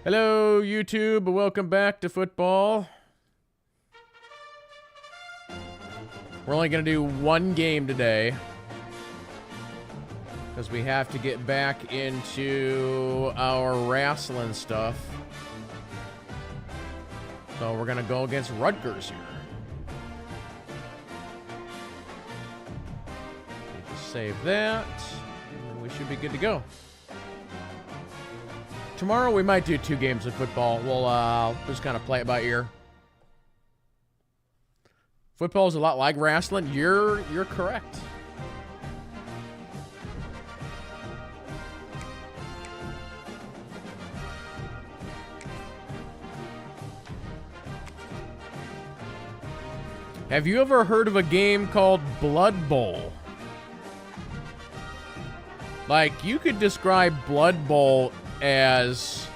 Hello, YouTube. Welcome back to football. We're only going to do one game today because we have to get back into our wrestling stuff. So we're going to go against Rutgers here. Save that. And we should be good to go. Tomorrow we might do 2 games of football. We'll just kind of play it by ear. Football is a lot like wrestling. You're correct. Have you ever heard of a game called Blood Bowl? Like, you could describe Blood Bowl as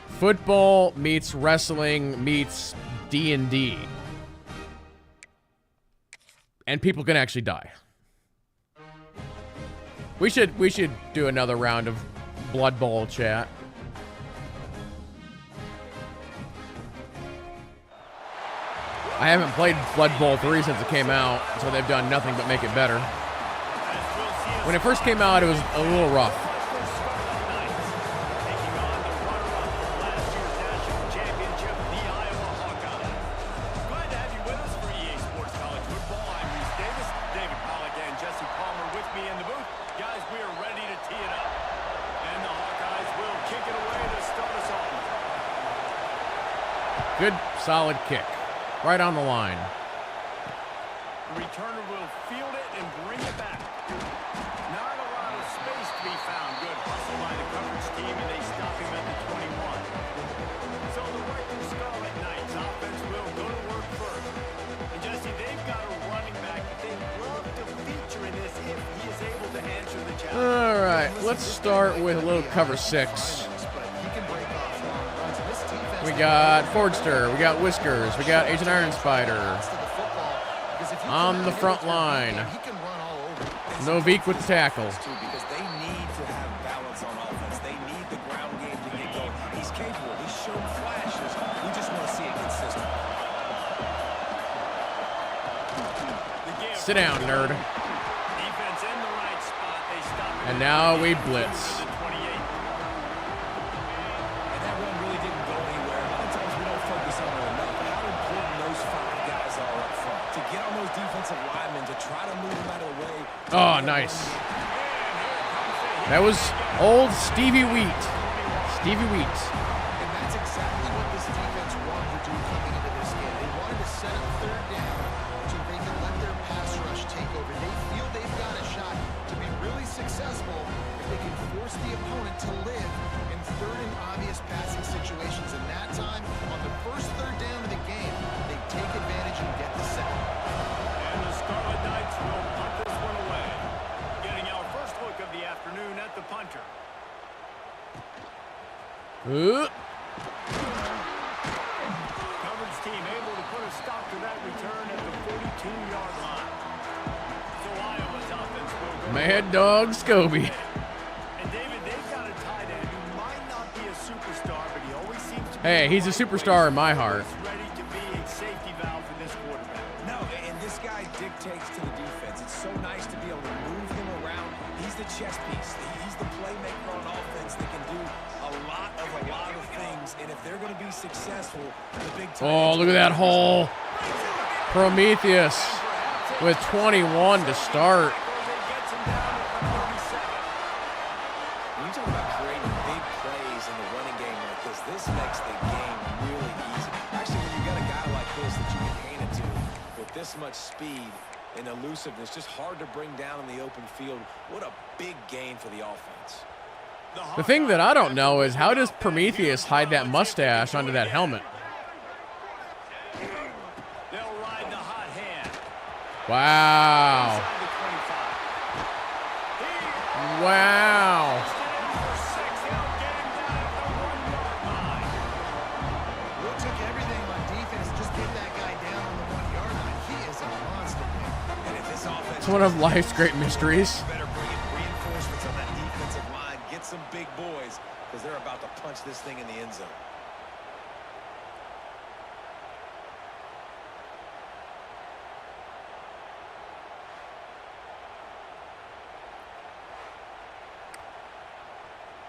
football meets wrestling meets D&D. And people can actually die. We should do another round of Blood Bowl chat. I haven't played Blood Bowl 3 since it came out, so they've done nothing but make it better. When it first came out, it was a little rough. Good, solid kick. Right on the line. The returner will field it and bring it back. Not a lot of space to be found. Good hustle by the coverage team, and they stop him at the 21. So the Rutgers Scarlet Knights offense will go to work first. And Jesse, they've got a running back that they'd love to feature in this if he is able to answer the challenge. All right, let's start with a little cover 6. We got Fordster, we got Whiskers, we got Agent Iron Spider on the front line. Novik with the tackle. Because they need to have balance on offense. They need the ground game to get going. He's capable. He's shown flashes. We just want to see it consistent. Sit down, nerd. Defense in the right spot. They stop him. And now we blitz. Oh, nice. That was old Stevie Wheat. Stevie Wheat. And that's exactly what this defense wanted to do coming into this game. They wanted to set up third down so they can let their pass rush take over. They feel they've got a shot to be really successful if they can force the opponent to live in third and obvious passing situations. And that time, on the first third down of the game, they take advantage and get the sack. And the Scarlet Knights will punt this one away. Getting our first look of the afternoon at the punter. Coverage team able to put a stop to that return at the 42-yard line. So Iowa's offense will go. Mad Dog Scobie. And David, they've got a tight end who might not be a superstar, but he always seems to be. Hey, he's a superstar in my heart. Ready to be a safety valve for this quarterback. No, and this guy dictates to the defense. It's so nice to be able to move him around. He's the chess piece. He's the playmaker on offense that can do a lot of things. And if they're going to be successful, the big time. Oh, look at that hole. Prometheus with 21 to start. When you talk about creating big plays in the running game like this makes the game really easy. Actually, when you got a guy like this that you can hand it to with this much speed and elusiveness, just hard to bring down in the open field. What a big gain for the offense. The thing that I don't know is how does Prometheus hide that mustache under that helmet? They'll ride the hot hand. Wow. Wow. Will took everything on defense, just get that guy down on the 1-yard line. He is a monster. And if this offense It's one of life's great mysteries. better bring in reinforcements on that defensive line, get some some big boys because they're about to punch this thing in the end zone.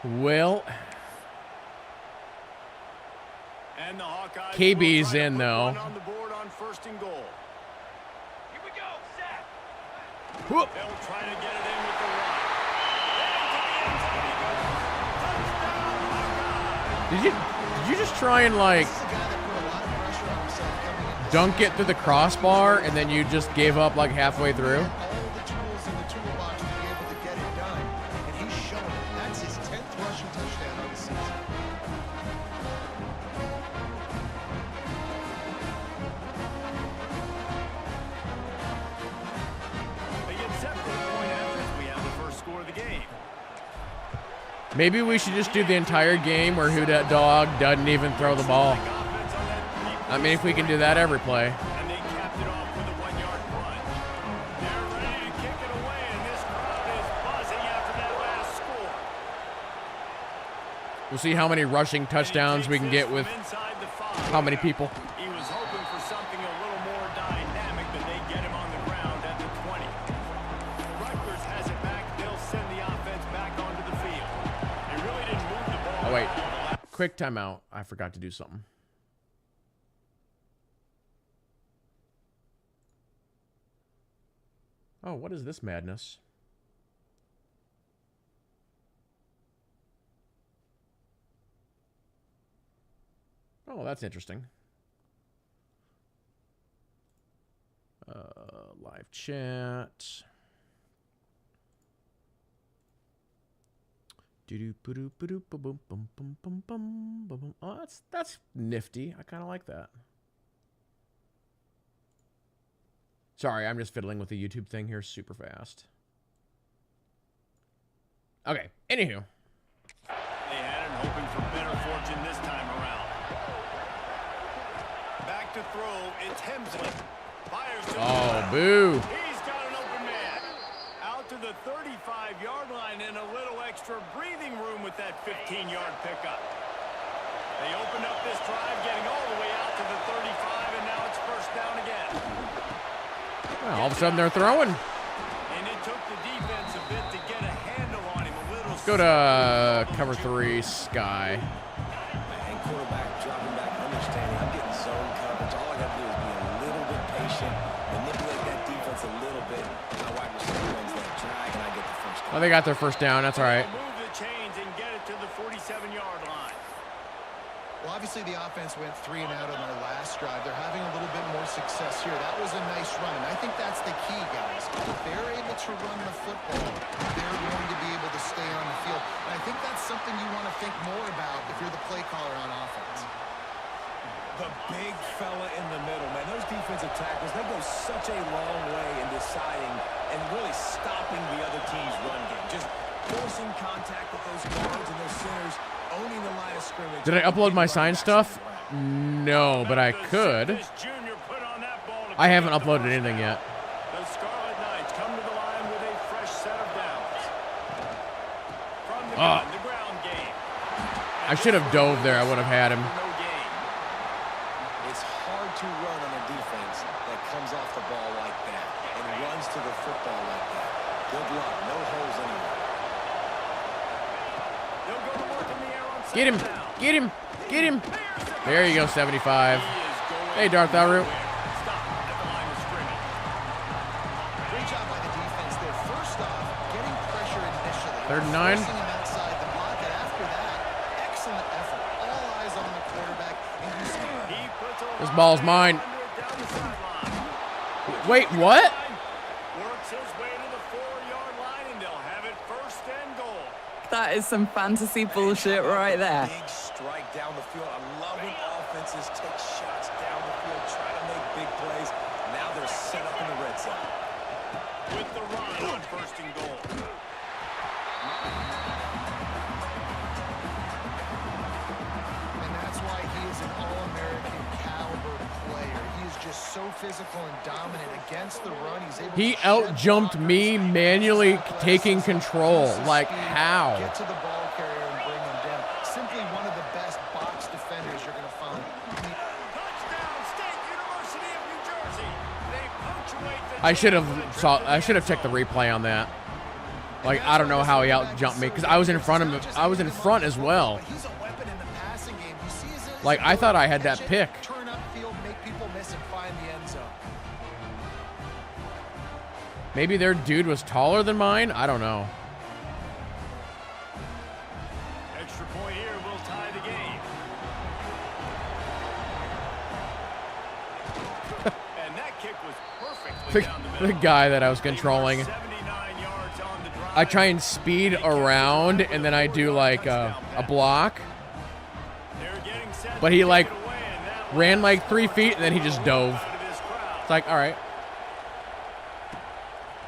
Well, And the Hawkeyes KB's will try to in, put though. one on the board on 1st and goal. Here we go, set. whoop. They'll try to get it in with the run. Into the end zone he goes. Touchdown, Hawkeyes. Did you just try and like This is a guy that put a lot of pressure on himself coming in. dunk it through the crossbar and then you just gave up like halfway through? All the tools in the toolbox to be able to get it done, and he's shown it. That's his 10th rushing touchdown of the season. They get set for the point after we have the first score of the game. Maybe we should just do the entire game where who that dog doesn't even throw the ball. Offense on that I mean, if we can do that every play. and they capped it off with a 1-yard punt. They're ready to kick it away, and this crowd is buzzing after that last score. We'll see how many rushing touchdowns we can get with Inside the 5. how many people. He was hoping for something a little more dynamic, but they get him on the ground at the 20. Rutgers has it back. They'll send the offense back onto the field. They really didn't move the ball. Oh, wait. Quick timeout. I forgot to do something. Oh, what is this madness? Oh, that's interesting. Live chat. Oh, that's nifty. I kind of like that. Sorry, I'm just fiddling with the YouTube thing here super fast. Okay, anywho. They had it hoping for better fortune this time around. Back to throw. It's Hemsley. Fires to the Oh, ground. boo. He's got an open man. Out to the 35-yard line and a little extra breathing room with that 15-yard pickup. They opened up this drive, getting all the way out to the 35, and now it's first down again. Well, all of a sudden they're throwing. And it took the defense a bit to get a handle on him. A little. Go to cover 3, Sky. And quarterback dropping back, understanding I'm getting zone coverage. All I got to do is be a little bit patient, manipulate that defense a little bit. My wide receiver runs that drag, and I get the first down. Oh, they got their first down. That's all right. Move the chains and get it to the 47-yard line. Well, obviously the offense went 3 and out on their last drive. They're having a little bit more success here. That was a nice run, and I think that's the key, guys. If they're able to run the football, they're going to be able to stay on the field. And I think that's something you want to think more about if you're the play caller on offense. The big fella in the middle, man. Those defensive tackles, they go such a long way in deciding and really stopping the other team's run game. Just forcing contact with those guards and those centers, owning the line of scrimmage. Did I upload my sign stuff? No, but I could. This junior put on that ball to I haven't uploaded anything yet. The Scarlet Knights come to the line with a fresh set of downs. From the gun, the ground game. I should have dove there. I would have had him. No gain. It's hard to run on a defense that comes off the ball like that and runs to the football like that. Good luck. No holes anywhere. They'll go to work in the air on Get him. second down. Get him. Get him. There you go, 75. He is going Hey, Darth Alru. Stop at the line of scrimmage. Great job by the defense there. First off, getting pressure initially. 3rd and 9. Forcing him outside the pocket. After that, excellent effort. All eyes on the quarterback. And you see He puts a This ball's mine. down the sideline. Wait, what? Works his way to the 4-yard line, and they'll have it first and goal. That is some fantasy bullshit right there. Big strike down the field. I love when offenses take shots down the field, try to make big plays. Now they're set up in the red zone. With the run on first and goal. And that's why he is an all-American caliber player. He is just so physical and dominant against the run. He's able He to shed out-jumped blockers, me manually sack less, taking control. use his Like, speed, how? Get to the ball carrier really one of the best box defenders you're going to find. Touchdown, State University of New Jersey. They punctuate the I should have checked the replay on that. Like, I don't know how he out jumped me because I was in front of him. I was in front as well. He's a weapon in the passing game. You see his Like, I thought I had that pick. turn upfield, make people miss, and find the end zone. Maybe their dude was taller than mine. I don't know. extra point here will tie the game. And that kick was perfectly down the middle. The guy that I was controlling. 79 yards on the drive. I try and speed around, and then I do like a block. They're getting set But to he take like it away, and that ran like 3 feet, and then he just dove. out of this crowd. It's like, all right.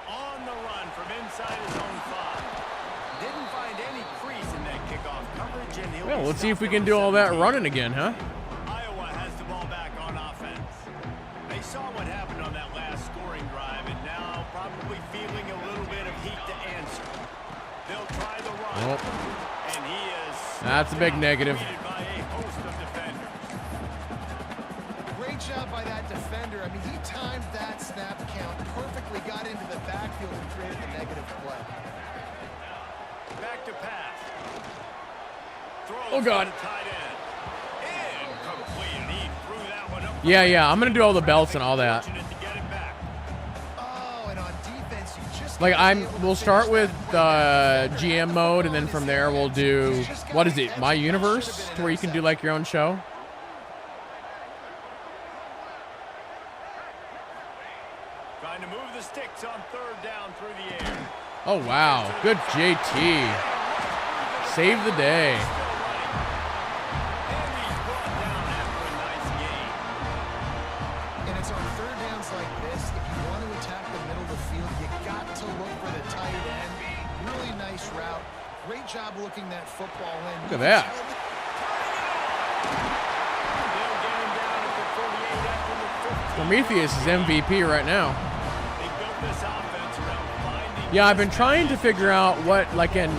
On the run from inside his own 5. Didn't find any crease in that kickoff coverage, and he'll Well, be let's see if we stopped can at do all that 17. running again, huh? Iowa has the ball back on offense. They saw what happened on that last scoring drive, and now probably feeling a little bit of heat to answer. They'll try the run, Nope. and he is That's a big negative. greeted by a host of defenders. Great job by that defender. I mean, he timed that snap count perfectly, got into the backfield and created the negative play. Back to pass. Oh, God. To the tight end. Incomplete, and he threw that one up. Yeah, I'm gonna do all the belts and all that. Fortunate to get it back. Oh, and on defense, you just Like, gotta be able to we'll finish start that with football. GM mode, and then from there we'll do, what is it, My Universe? To where you can do like your own show. Trying to move the sticks on 3rd down through the air. Oh, wow. Good JT. Save the day. And he's brought down after a nice gain. And it's on 3rd downs like this, if you want to attack the middle of the field, you got to look for the tight end. Really nice route. Great job looking that football in. Look at that. They'll get him down at the 38 after the 15. Prometheus is MVP right now. They built this offense around finding Yeah, I've been trying to figure out what, like in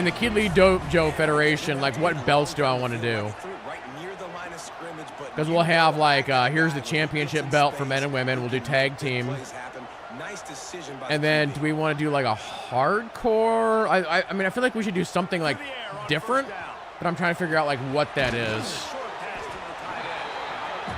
the Kidley Dojo Federation, like what belts do I want to do? Right near the line of scrimmage, but Because we'll have like, here's the championship belt for men and women. We'll do tag team. plays happen. Nice decision by And the then QB. do we want to do like a hardcore? I mean, I feel like we should do something like different, but I'm trying to figure out like what that is. short pass to the tight end.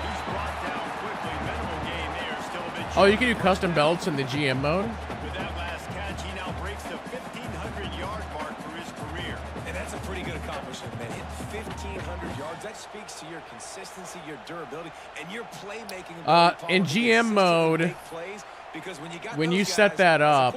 He's brought down quickly. Minimal gain there. Still a bit Oh, short. you can do custom belts in the GM mode? With that last catch, he now breaks the 1,500-yard mark for his career. And that's a pretty good accomplishment, man. Hit 1,500 yards. That speaks to your consistency, your durability, and your playmaking. In GM mode, when you set that up,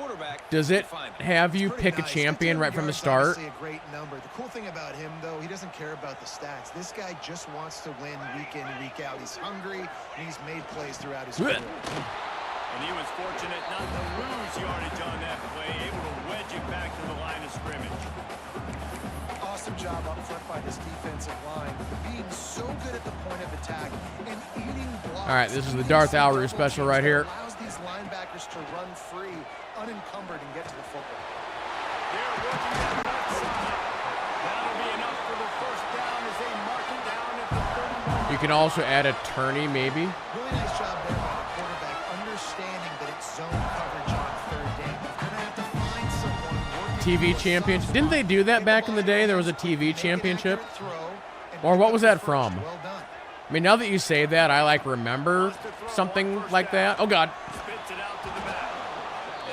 does it have you pick a champion right from the start? A great number. The cool thing about him, though, he doesn't care about the stats. This guy just wants to win week in, week out. He's hungry, and he's made plays throughout his career. And he was fortunate not to lose yardage on that play, able to wedge it back to the line of scrimmage. Awesome job up front by this defensive line, being so good at the point of attack and eating blocks. All right, this is the Darth Alru special right here. Allows these linebackers to run free, unencumbered, and get to the football. They're working that left side. That'll be enough for the first down as they mark it down at the 31. You can also add a tourney, maybe. Really nice job there by the quarterback, understanding that it's zone coverage on 3rd down. You're going to have to find someone working TV championship. Didn't they do that back in the day? There was a TV championship. Or what was that from? Well done. I mean, now that you say that, I like remember something like that. Oh God. Spits it out to the back.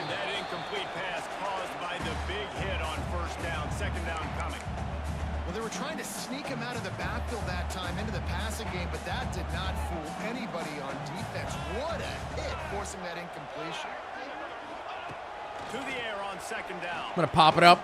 And that incomplete pass caused by the big hit on 1st down. 2nd down coming. Well, they were trying to sneak him out of the backfield that time into the passing game, but that did not fool anybody on defense. What a hit, forcing that incompletion. To the air on 2nd down. I'm gonna pop it up.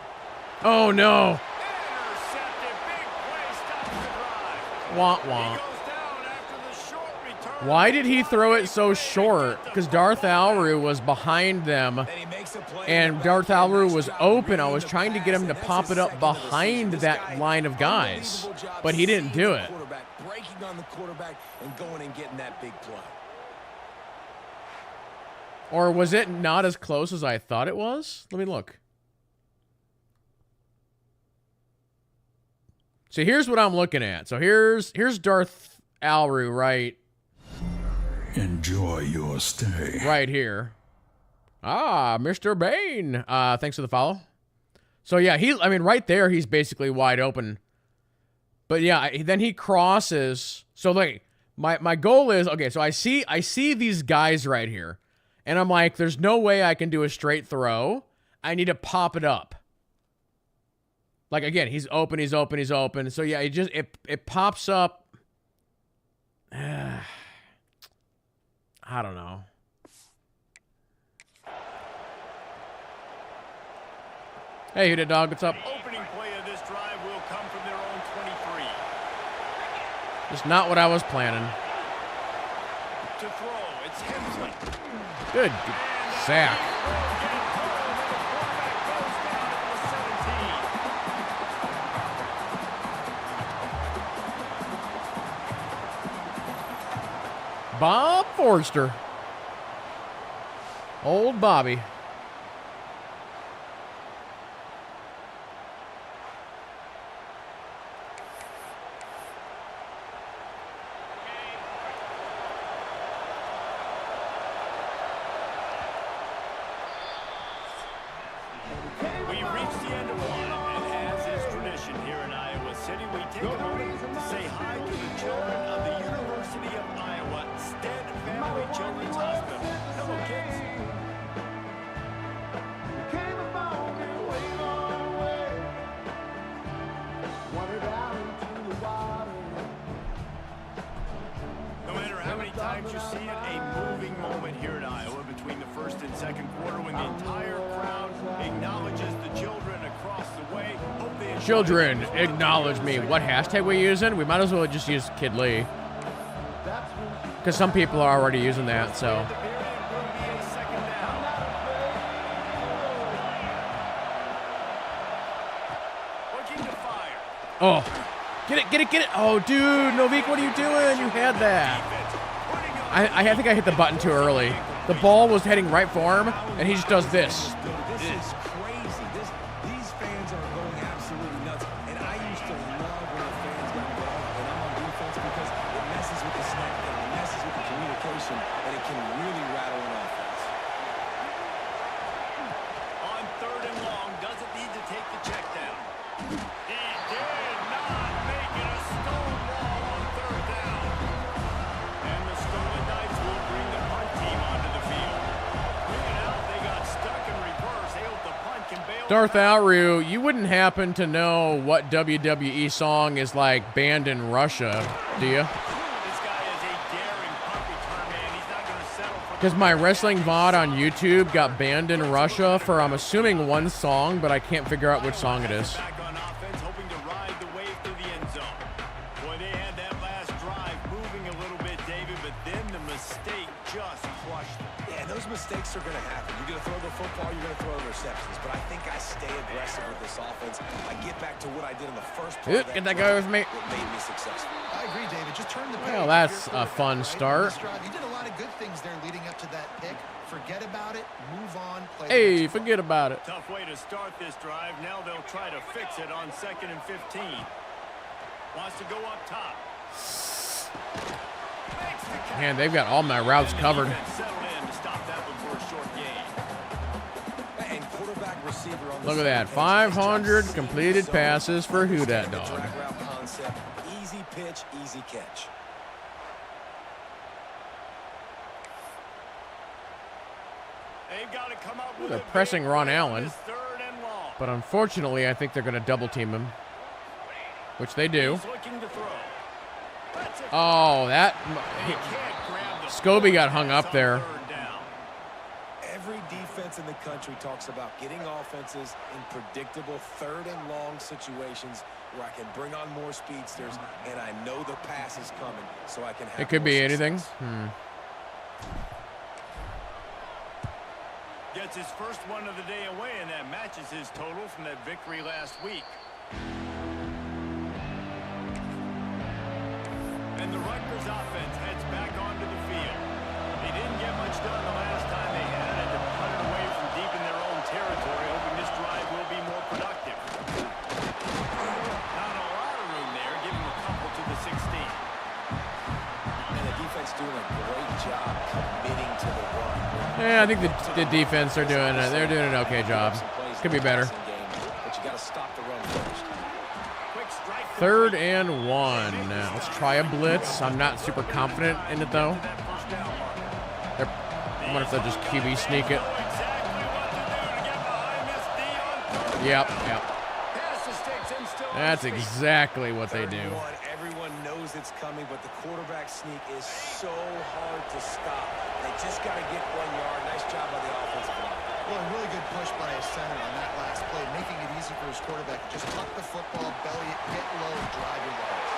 Oh no. Intercepted. Big play stops the drive. Wah He wah. goes down after the short return. Why did he throw it so short? Because Darth Alru was behind them, And he makes a play. and Darth Alru was open. I was trying to get him to pop it up behind that line of guys, but he didn't do it. Breaking on the quarterback and going and getting that big play. Or was it not as close as I thought it was? Let me look. So here's what I'm looking at. So here's Darth Alru Enjoy your stay. right here. Ah, Mr. Bane. Thanks for the follow. So yeah, I mean, right there, he's basically wide open. But yeah, then he crosses. So like, my goal is, okay, so I see these guys right here. And I'm like, there's no way I can do a straight throw. I need to pop it up. Like, again, he's open. So yeah, it pops up. I don't know. Hey, Hooded Dog, what's up? Opening play of this drive will come from their own 23. Just not what I was planning. To throw, it's Hensley. Good sack. Bob Forster. Old Bobby. We reached the end of one, and as is tradition here in Iowa City, we take a moment to say hi to the children of the University of Iowa Stead Family Children's Hospital. Hello, kids. No matter how many times you see it, a moving moment here in Iowa between the first and second quarter when the entire crowd acknowledges the children across the way. Hope they enjoy Children, it. acknowledge me. What hashtag we using? We might as well just use Kid Lee. Because some people are already using that, so. The period will be a second down. Looking to fire. Oh. Get it. Oh, dude. Novik, what are you doing? You had that. I think I hit the button too early. The ball was heading right for him, and he just does this. This is crazy. These fans are going absolutely nuts. And I used to love when the fans got involved and I'm on defense because it messes with the snap game, it messes with the communication, and it can really rattle an offense. On third and long, doesn't need to take the check down. He did not make it a stone wall on third down. And the Stolen Knights will bring the punt team onto the field. Bring it out, they got stuck in reverse. They hope the punt can bail. Darth Alru, you wouldn't happen to know what WWE song is like banned in Russia, do you? This guy is a daring punt return man. He's not going to settle for Because my wrestling VOD on YouTube got banned in Russia for, I'm assuming, one song, but I can't figure out which song it is. back on offense, hoping to ride the wave through the end zone. Boy, they had that last drive moving a little bit, David, but then the mistake just crushed them. Yeah, those mistakes are going to happen. You're going to throw the football, you're going to throw interceptions. But I think I stay aggressive with this offense. I get back to what I did in the first part. Get that guy with me. What made me successful. I agree, David. Just turn the page. Well, that's You're a fun right? start. This drive, you did a lot of good things there leading up to that pick. Forget about it. Move on. Play the Hey, next ball. forget about it. Tough way to start this drive. Now they'll try to fix it on 2nd and 15. Wants to go up top. Makes the catch. Man, they've got all my routes And the covered. defense settled in to stop that one for a short gain. And quarterback receiver on the Look at that. same page. 500 Just completed so passes for who that the dog. drag route concept. Easy pitch, easy catch. They've got to come up with They're a pressing big Ron play on Allen. this 3rd and long. But unfortunately, I think they're going to double team him. Which they do. He's looking to throw. That's it. Oh, that... He can't grab the Scobie got hung up on there. 3rd down. Every defense in the country talks about getting offenses in predictable 3rd and long situations where I can bring on more speedsters and I know the pass is coming, so I can have It could more be anything. success. Gets his first one of the day away, and that matches his total from that victory last week. And the Rutgers offense heads back onto the field. They didn't get much done the last time they had it to punt it away from deep in their own territory, hoping this drive will be more productive. Not a lot of room Yeah, I think the defense are doing it. They're doing an okay job. Could be better. But you got to stop the run first. 3rd and 1. Let's try a blitz. I'm not super confident in it though. I wonder if they'll just QB sneak it. Yep. That's exactly what they do. Everyone knows it's coming, but the quarterback sneak is so hard to stop. They just got to get 1 yard. Nice job by the offensive line. Well, a really good push by his center on that last play, making it easy for his quarterback to just tuck the football, belly it, get low, drive your legs.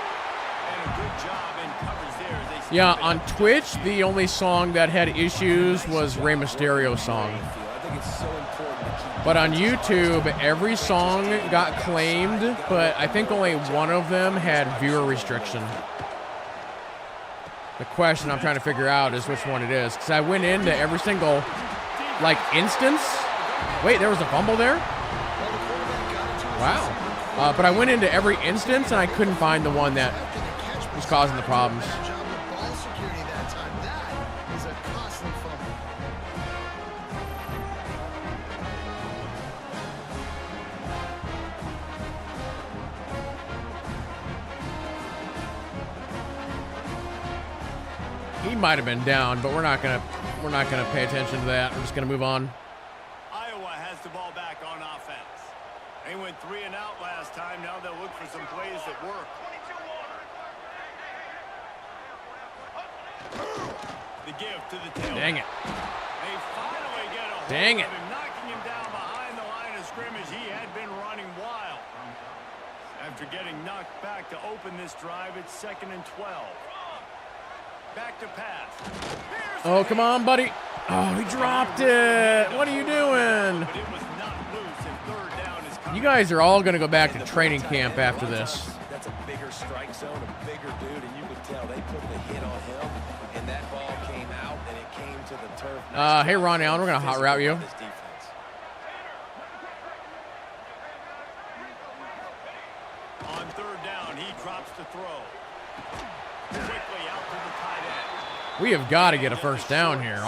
And a good job in coverage there. Yeah, on Twitch, the only song that had issues was Rey Mysterio's song. I think it's so important to keep. But on YouTube, every song got claimed, but I think only one of them had viewer restriction. The question I'm trying to figure out is which one it is, because I went into every single, like, instance. Wait, there was a fumble there? Wow. But I went into every instance, and I couldn't find the one that was causing the problems. Ball security that time. That is a costly fumble. He might have been down, but we're not gonna pay attention to that. We're just gonna move on. Iowa has the ball back on offense. They went 3 and out last time. Now they'll look for some plays that work. The give to the tail. Dang it. They finally get a hold Dang it. of him, knocking him down behind the line of scrimmage. He had been running wild. After getting knocked back to open this drive, it's 2nd and 12. Back to pass. Here's Oh, come on, buddy. Oh, he dropped it. What are you doing? But it was not loose, and 3rd down is coming. You guys are all gonna go back to training camp after this. That's a bigger strike zone, a bigger dude, and you could tell they put the hit on him, and that ball came out, and it came to the turf. Hey, Ron Allen, we're gonna hot route you. This defense. On 3rd down, he drops to throw. Quickly out to the tight end. We have got to get a first down here.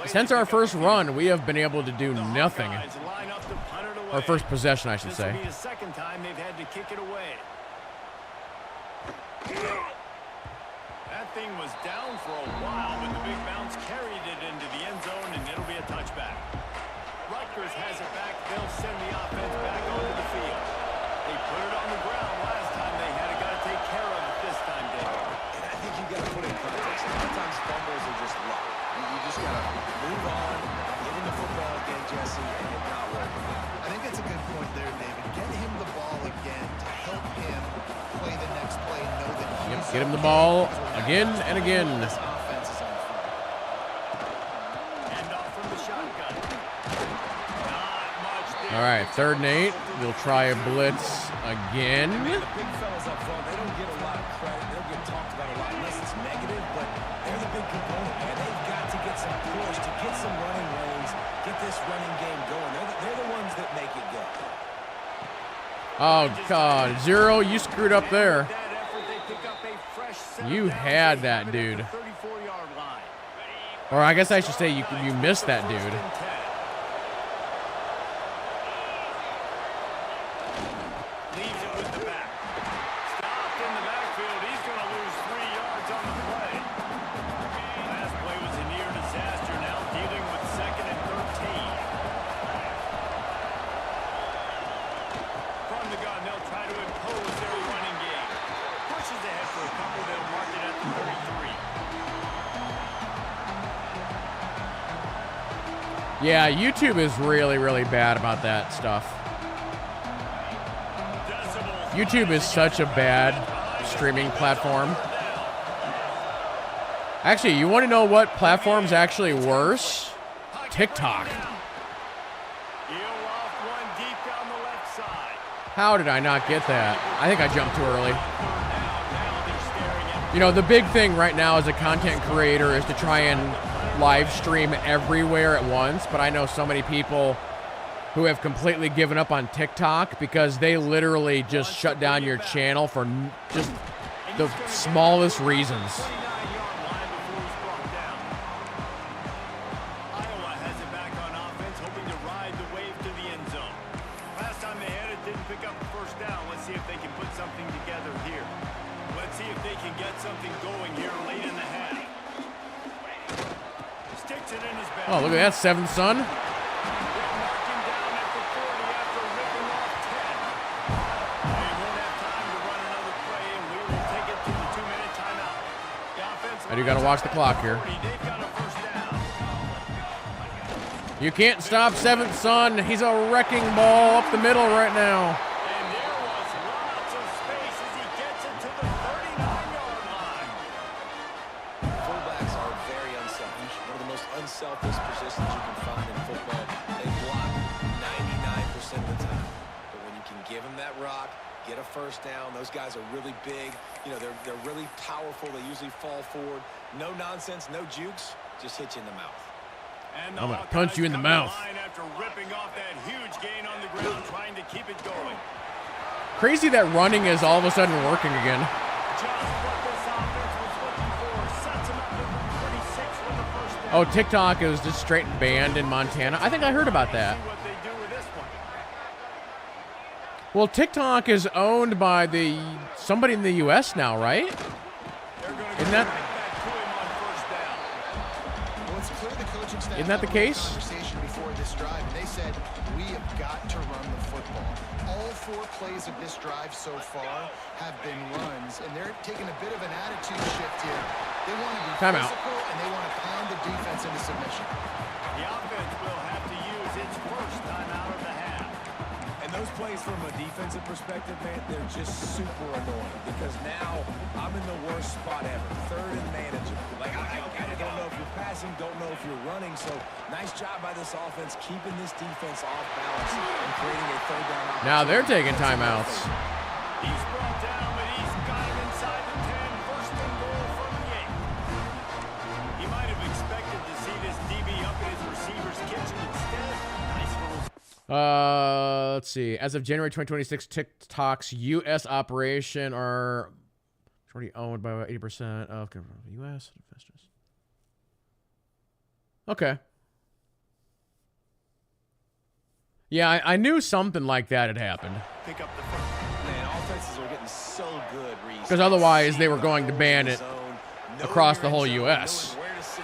Since our first run, we have been able to do nothing. Guys line up to punt it away. Our first possession, I should This will say. be the 2nd time they've had to kick it away. That thing was down for a while, but the big bounce carried it into the end zone, and it'll be a touchback. Rutgers has it back. They'll send the offense back onto the field. They put it on the ground last time. They had got to take care of it this time, David. And I think you got to put in context. A lot of times fumbles are just luck. You just got to move on, get him the football again, Jesse, and it not working. I think that's a good point there, David. Get him the ball again to help him play the next play and know that Yep, get him the ball again and again. this offense is on fire. Hand off from the shotgun. Not much there. All right, 3rd and 8. We'll try a blitz again. The big fellas up front, they don't get a lot of credit. They'll get talked about a lot unless it's negative, but they're the big component, man. They've got to get some push, to get some running lanes, get this running game going. They're the ones that make it go. Oh, God. Zero, you screwed up there. That effort, they pick up a fresh set You down, had that driving dude. at the 34-yard line. Or I guess I should say you missed that dude. 1st and 10. Leaves it with the back. Stopped in the backfield. He's going to lose 3 yards on the play. Last play was a near disaster. Now dealing with 2nd and 13. From the gun, they'll try to impose their running game. Pushes ahead for a couple. They'll mark it at the 33. Yeah, YouTube is really, really bad about that stuff. YouTube is such a bad streaming platform. Actually, you want to know what platform's actually worse? TikTok. How did I not get that? I think I jumped too early. You know, the big thing right now as a content creator is to try and live stream everywhere at once, but I know so many people who have completely given up on TikTok because they literally just shut down your channel for just the smallest reasons. down. Let's see if they can put something together here. Let's see if they can get something going here late in the half. Sticks it in his back. Oh, look at that, seventh son. They'll mark him down at the 40 after ripping off 10. They won't have time to run another play, and we will take it to the 2-minute timeout. The offense I do got to watch the clock here. they've got a first down. You can't stop seventh son. He's a wrecking ball up the middle right now. And there was lots of space as he gets it to the 39-yard line. Fullbacks are very unselfish. One of the most unselfish positions you can find in football. They block 99% of the time. But when you can give them that rock, get a first down, those guys are really big. You know, they're really powerful. They usually fall forward. No nonsense, no jukes, just hit you in the mouth. And the I'm gonna Hawkeyes punch you in the come to mouth. line after ripping off that huge gain on the ground, trying to keep it going. Crazy that running is all of a sudden working again. Just what this offense was looking for. Sets him up with 36 with the first down. Oh, TikTok is just straight banned in Montana. I think I heard about that. See what they do with this one. Well, TikTok is owned by somebody in the U.S. now, right? They're going to Isn't go that- right back to him on first down. Well, it's clear the coaching staff Isn't that the had a case? conversation before this drive, and they said, we have got to run the football. All 4 plays of this drive so far have been runs, and they're taking a bit of an attitude shift here. They want to be Timeout. physical, and they want to pound the defense into submission. The offense will have to use its first time out of the half. And those plays from a defensive perspective, man, they're just super annoying because now I'm in the worst spot ever. Third and manageable. Like, I don't know if you're passing, don't know if you're running. So nice job by this offense keeping this defense off balance and creating a third down opportunity. Now they're taking timeouts. He's brought down, but he's got him inside the 10. First and goal from the 8. He might have expected to see this DB up in his receiver's kitchen instead. Nice little. Let's see. As of January 2026, TikTok's U.S. operation are already owned by about 80% of U.S. investors. Okay. Yeah, I knew something like that had happened. Pick up the first. Man, offenses are getting so good, Reese. Because otherwise they were going to ban it across the whole U.S. Knowing where to sit.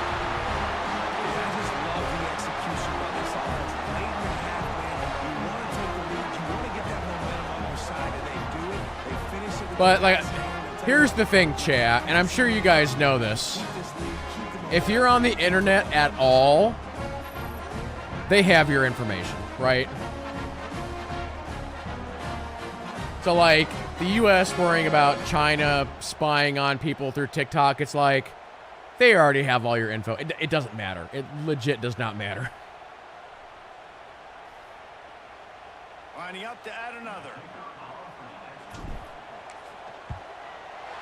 I just love the execution by this offense. Late in the half, man, you want to take the lead, you want to get that momentum on your side, and they do it. They finish it with But, the like, last down. here's the thing, chat, and I'm sure you guys know this. Keep this lead, keep them If you're on the internet at all, they have your information, right? So, like, the U.S. worrying about China spying on people through TikTok, it's like, they already have all your info. It doesn't matter. It legit does not matter. Lining up to add another.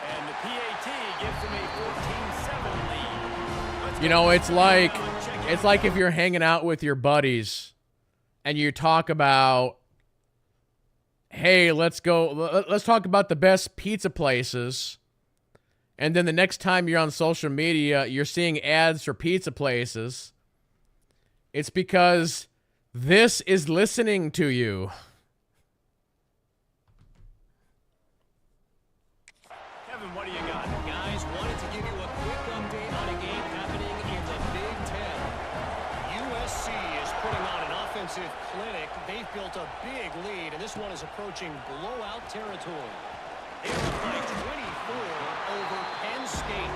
And the PAT gives him a 14-7 lead. Let's You go know, to it's the like timeout and check it's in. like if you're hanging out with your buddies and you talk about, hey, let's talk about the best pizza places. And then the next time you're on social media, you're seeing ads for pizza places. It's because this is listening to you. Kevin, what do you got? Guys, wanted to give you a quick update on a game happening in the Big Ten. USC is putting on an offensive clinic. They've built a big lead, and this one is approaching blowout territory. They look like 24 over Penn State.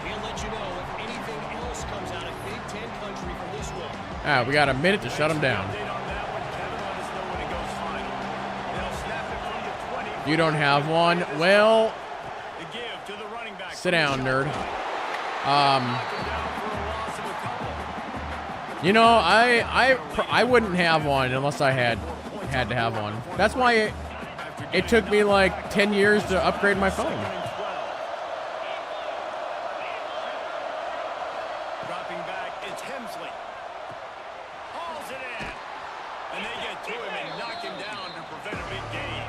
We'll let you know if anything else comes out of Big Ten country from this one. We got a minute to shut them down. Update on that one, Kevin. Let us know when it goes final. They'll snap it from the 20. You don't have one? Well, The give to the running back. sit down, nerd. Knock him down for a loss of a couple. You know, I wouldn't have one unless I had to have one. That's why it took me like 10 years to upgrade my phone. Dropping back, it's Hemsley. Hauls it in. And they get to him and knock him down to prevent a big gain.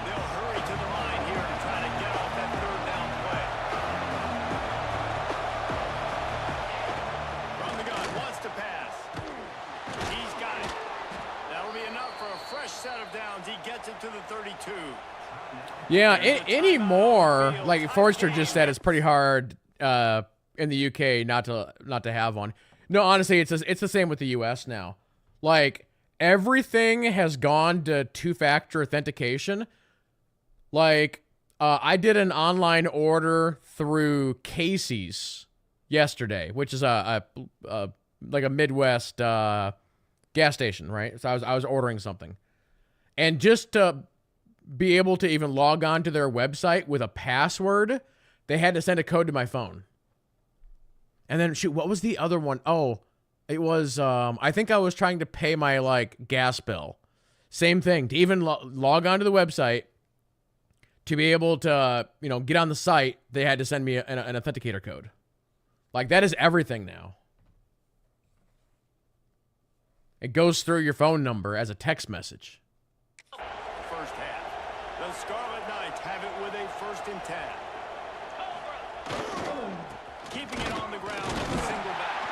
They'll hurry to the line here and try to get off that third down play. From the gun, wants to pass. to the 32. Yeah, anymore, like Forrester just said, it's pretty hard in the UK not to have one. No, honestly, it's the same with the US now. Like, everything has gone to two-factor authentication. Like, I did an online order through Casey's yesterday, which is like a Midwest gas station, right? So I was ordering something, and just to be able to even log on to their website with a password, they had to send a code to my phone. And then, shoot, what was the other one? Oh, it was, I think I was trying to pay my, like, gas bill. Same thing. To even log on to the website, to be able to, you know, get on the site, they had to send me an authenticator code. Like, that is everything now. It goes through your phone number as a text message. First half. The Scarlet Knights have it with a 1st and 10. Keeping it on the ground with a single back.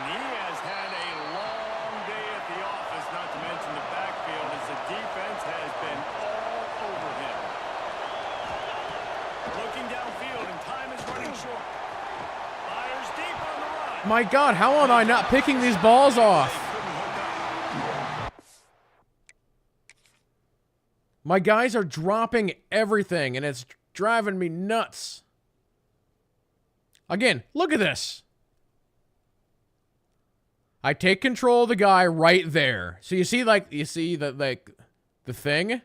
And he has had a long day at the office, not to mention the backfield, as the defense has been all over him. Looking downfield, and time is running short. Fires deep on the run. My God, how am I not picking these balls off? My guys are dropping everything, and it's driving me nuts. Again, look at this. I take control of the guy right there. So you see the thing?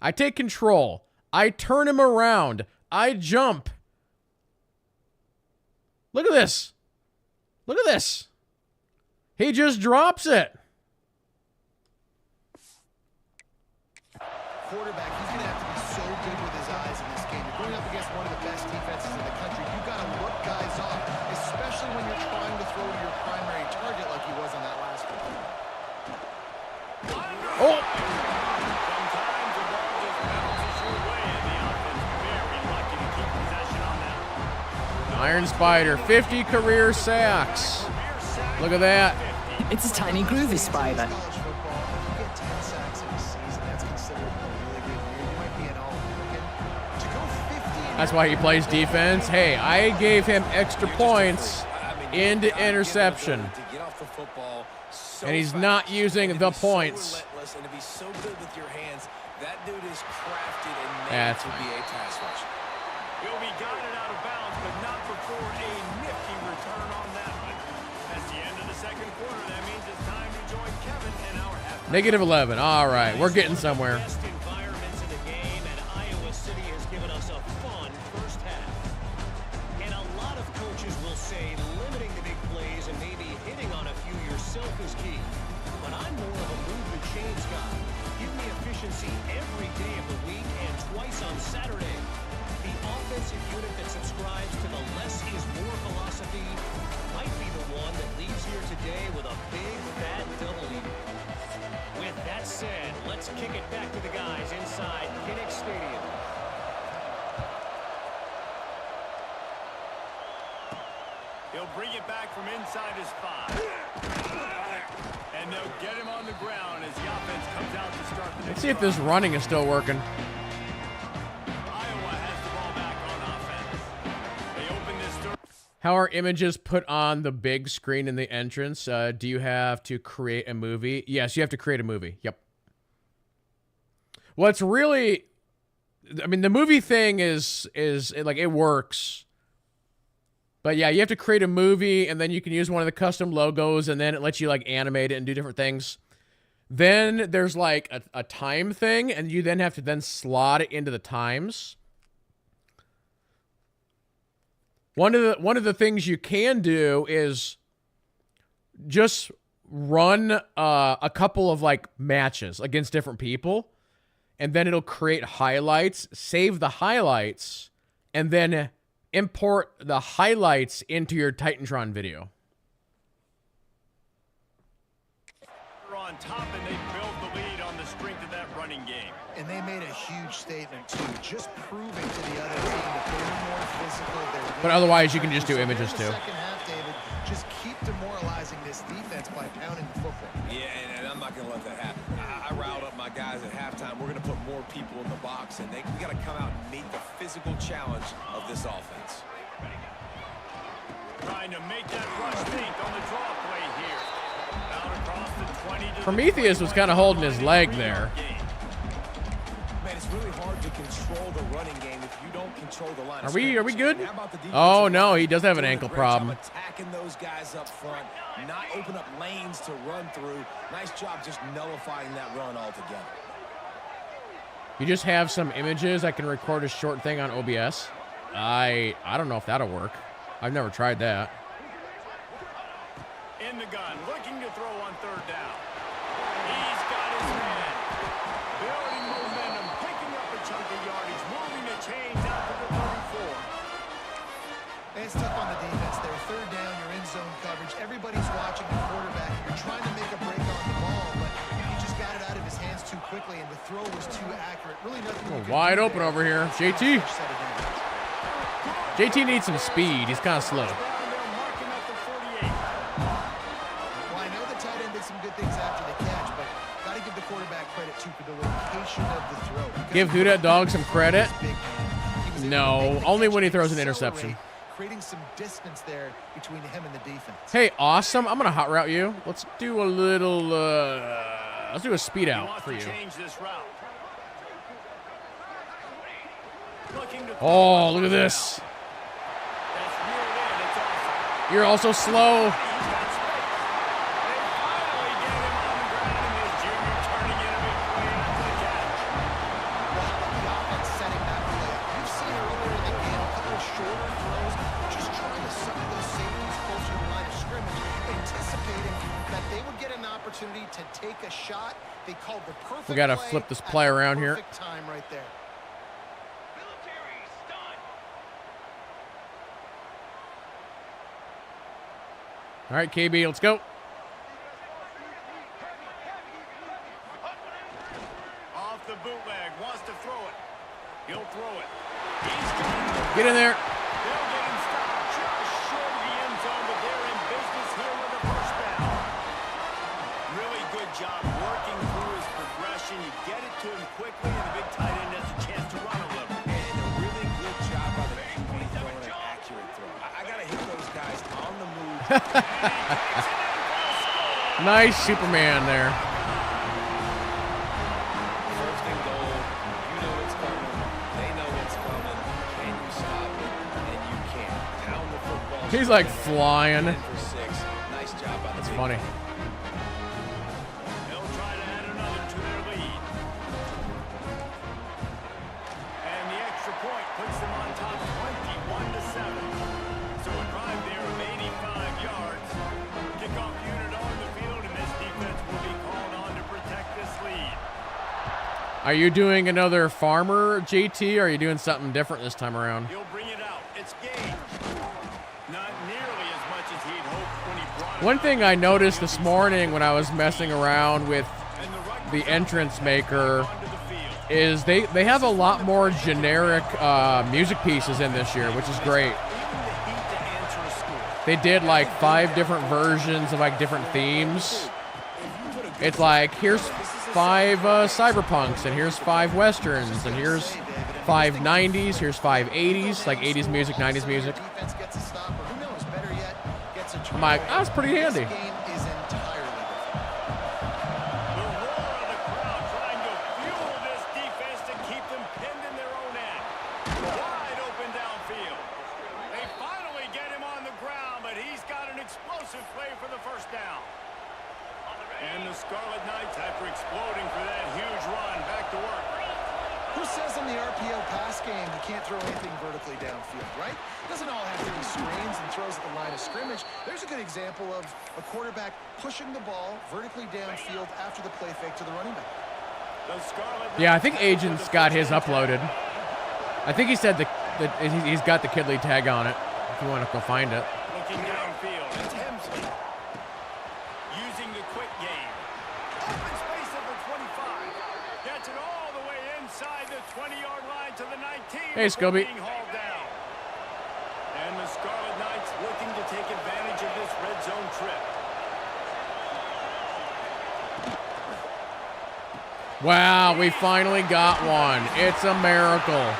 I take control. I turn him around. I jump. Look at this. Look at this. He just drops it. Quarterback, he's going to have to be so good with his eyes in this game. You're going up against one of the best defenses in the country. You've got to look guys off, especially when you're trying to throw to your primary target like he was on that last one. Oh! Sometimes the ball just bounces your way, and the offense very lucky to keep possession on that. Iron Spider, 50 career sacks. Look at that. It's a tiny groovy spider. College football, if you get 10 sacks in a season, that's considered a really good year. You might be an All-American. To go 50... That's why he plays defense. Hey, I gave him extra points into interception. And he's not using the points. And to be so good with your hands, that dude is crafted and made That's to be a pass rusher. He'll be guided out of bounds, but not before a nifty return on that one. That's the end of the second quarter. That means it's time to join Kevin and our halftime. Negative 11. All right, we're getting somewhere. Best environments in the game, and Iowa City has given us a fun first half. And a lot of coaches will say limiting the big plays and maybe hitting on a few yourself is key. But I'm more of a move the chains guy. Give me efficiency every day of the week and twice on Saturday. The offensive unit that subscribes to the less is more philosophy might be the one that leaves here today with a big fat W. With that said, let's kick it back to the guys inside Kinnick Stadium. He'll bring it back from inside his 5. And they'll get him on the ground as the offense comes out to start the next Let's see if this running is still working. Iowa has the ball back on offense. They open this third. How are images put on the big screen in the entrance? Do you have to create a movie? Yes, you have to create a movie. Yep. Well, it's really, I mean, the movie thing is like, it works. But yeah, you have to create a movie, and then you can use one of the custom logos, and then it lets you like animate it and do different things. Then there's like a time thing, and you then have to then slot it into the times. One of the things you can do is just run a couple of like matches against different people, and then it'll create highlights, save the highlights, and then import the highlights into your Titantron video. They're on top, and they build the lead on the strength of that running game. And they made a huge statement, too, just proving to the other team that they're more physical. But otherwise, you can just do images, too. Second half, David, just keep demoralizing this defense by pounding the football. Yeah, and I'm not going to let that happen. I riled up my guys at halftime. We're going to put more people in the box, and we got to come out and meet the physical challenge of this offense. Trying to make that rush think on the draw play here. Out across the 20 to Prometheus was kind of holding his leg there. Man, it's really hard to control the running game if you don't control the line. Are we good? How about the defensive Oh no, line? he does have an Doing a ankle great job problem. attacking those guys up front, not open up lanes to run through. Nice job just nullifying that run altogether. You just have some images. I can record a short thing on OBS. I don't know if that'll work. I've never tried that. in the gun, looking to throw on third down. He's got his man. Building momentum, picking up a chunk of yardage, moving the chains out to the 34. It's tough on the defense there. Third down, you're in zone coverage. Everybody's watching the quarterback. You're trying to make a break on the ball, but he just got it out of his hands too quickly, and the throw was too accurate. Really nothing you could Wide do open there. over here. JT. JT needs some speed. He's kind of slow. Down there, marking up the 48. Well, I know the tight end did some good things after the catch, but got to give the quarterback credit, too, for the location of the throw. Because Give Who Dat Dog some credit? big man. He was able to No, make the only catch when he and throws an accelerate, interception. creating some distance there between him and the defense. Hey, awesome. I'm going to hot route you. Let's do a little, let's do a speed He out wants for to you. change this route. Looking to Oh, look at this. That's reeled in. It's awesome. You're also slow. He's got space. They finally get him on the ground, and this junior turning in a big play after the catch. Well, how about the offense setting that play up? We've seen earlier in the game a couple of shorter throws, just trying to suck those safeties closer to the line of scrimmage, anticipating that they would get an opportunity to take a shot. They called the perfect We got to play flip this at play the around here. perfect time right there. Military stun. All right, KB, let's go. Off the bootleg, wants to throw it. He'll throw it. He's got it. Get in there. They'll get him stopped just short of the end zone, but they're in business here with a first down. Really good job working through his progression. You get it to him quickly, and the big tight end has a chance to run a little. And a really good job by the QB throwing an accurate throw. I got to hit those guys on the move. Nice Superman there. First and goal. You know what's coming. They know what's coming. Can you stop it? And you can't. Pound the football. He's like flying. In for 6. Nice job by the That's big funny. man. They'll try to add another to their lead. And the extra point puts them on top 21-7. So a drive there of 85 yards. Kickoff unit on the field, and this defense will be called on to protect this lead. Are you doing another farmer, JT? Or are you doing something different this time around? He'll bring it out. It's Gage. Not nearly as much as he'd hoped when he brought it One out. thing I noticed this morning when I was messing around with And the Rutgers the entrance maker onto the field. is they have a lot more generic music pieces in this year, which is great. Even the heat to answer a score. They did like 5 different versions of like different themes. It's like, here's 5 cyberpunks, and here's 5 westerns, and here's 5 90s, here's 5 80s, like 80s music, 90s music. Defense gets a stop, or who knows, better yet, gets a I'm like, turnover. that's pretty handy. This game is entirely different. The roar of the crowd trying to fuel this defense to keep them pinned in their own end. Wide open downfield. They finally get him on the ground, but he's got an explosive play for the first down. And the Scarlet Knights, after exploding for that huge run, back to work. Who says in the RPO pass game you can't throw anything vertically downfield, right? Doesn't all have to be screens and throws at the line of scrimmage. There's a good example of a quarterback pushing the ball vertically downfield after the play fake to the running back. The Scarlet Yeah, I Knights think head for Agent's the got first his and 10. uploaded. I think he said that he's got the Kidley tag on it, if you want to go find it. Looking downfield, it's Hemsley. Using the quick game. Open space at the 25. Gets it all the way inside the 20-yard line to the 19. Hey, before Scobie. being hauled down. And the Scarlet Knights looking to take advantage of this red zone trip. Wow, we finally got one. It's a miracle.